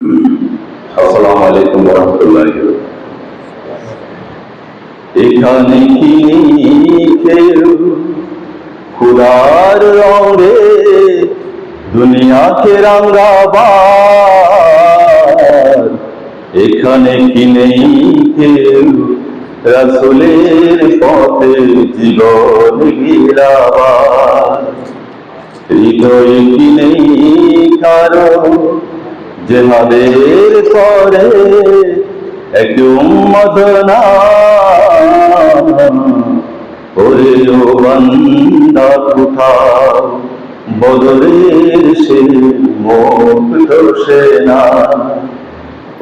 আসসালামু আলাইকুম ওয়া রাহমাতুল্লাহি ওয়া বারাকাতুহু। এখানে কি কেউ খুদার রঙে দুনিয়াকে রাঙাবার? এখানে কি নেই কেউ রাসূলের পথে জীবন গিরাবার? হৃদয়ে কি নেই কারো জেহাদের পরে এক উম্মত না? ওরে ও বান্দা কোথাও বদরের সে মুক্ত সেনা?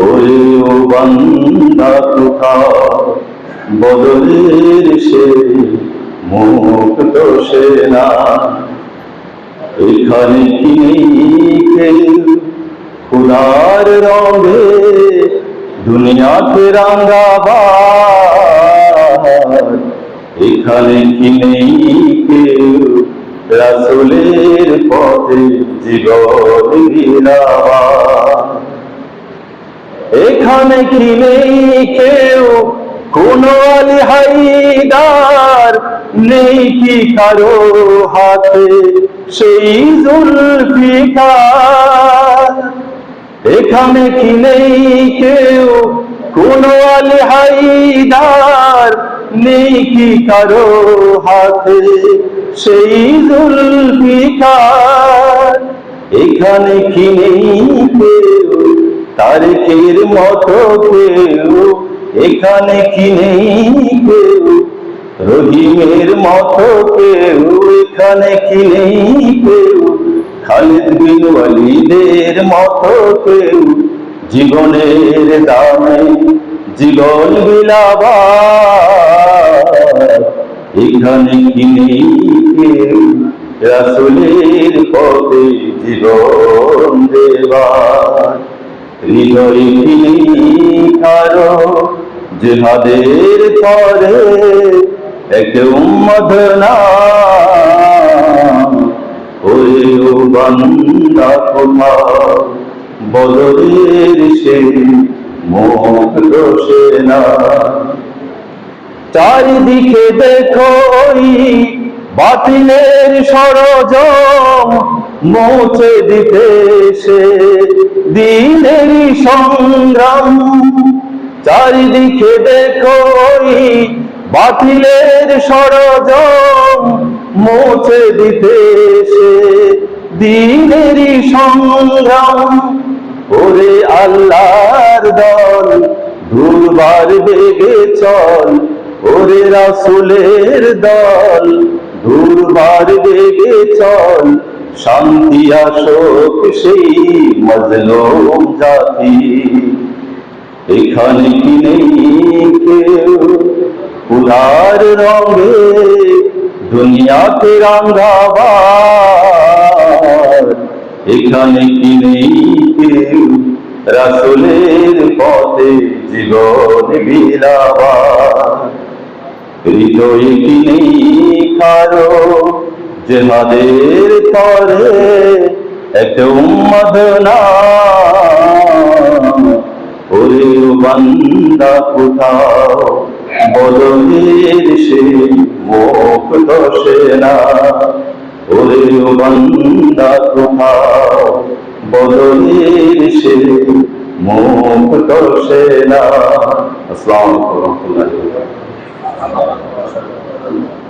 ওরে ও বান্দা কোথাও বদরের সে মুক্ত সেনা? এখানে কি নেই কেউ খুদার রঙে দুনিয়াকে রাঙাবার? এখানে কি নেই কেউ রাসূলের পথে জীবন গিরাবার? এখানে কি নেই কেউ কোনো আলী হায়দার? নেই কি কারো হাতে সেই জুলফিকার? এখানে কি নেই কেউ কোনো আলী হায়দার? নেই কি কারো হাতে সেই জুলফিকার? এখানে কি নেই কেউ তারেকের মতো কেউ? এখানে কি নেই কেউ রহিমের মতো কেউ? এখানে কি নেই কেউ খালিদ বিন ওয়ালিদের মতো কেউ? জীবনের দামে জীবন বিলাবার? এখানে কি নেই কেউ রাসূলের পথে জীবন দেবার? হৃদয়ে কি নেই কারো জিহাদের পরে এক উম্মত না? ওরে ও বান্দা কোথাও বদরের সে মুক্ত সেনা? চারিদিকে দেখো বাতিলের ষড়যন্ত্র মুছে দিতে সে দিনেরই সংগ্রাম। চারিদিকে দেখো বাতিলের ষড়যন্ত্র মুছে দিতে সে দিনেরই সংগ্রাম। ওরে আল্লাহর দল দুর্বার বেগে চল, ওরে রাসূলের দল দুর্বার বেগে চল। শান্তি আসুক সেই মজলুম জাতি। এখানে কি নেই কেউ খুদার রঙে দুনিয়াকে রাঙাবার? এখানে কি নেই কেউ রাসূলের পথে জীবন বিলাবার? হৃদয়ে কি নেই কারো জিহাদের তরে এক উম্মত না? ওরে ও বান্দা কোথাও বদরের সে মুক্ত সেনা? ওরে ও বান্দা কোথাও বদরের সে মুক্ত সেনা? আসসালামু আলাইকুম ওয়া রাহমাতুল্লাহি ওয়া বারাকাতুহু।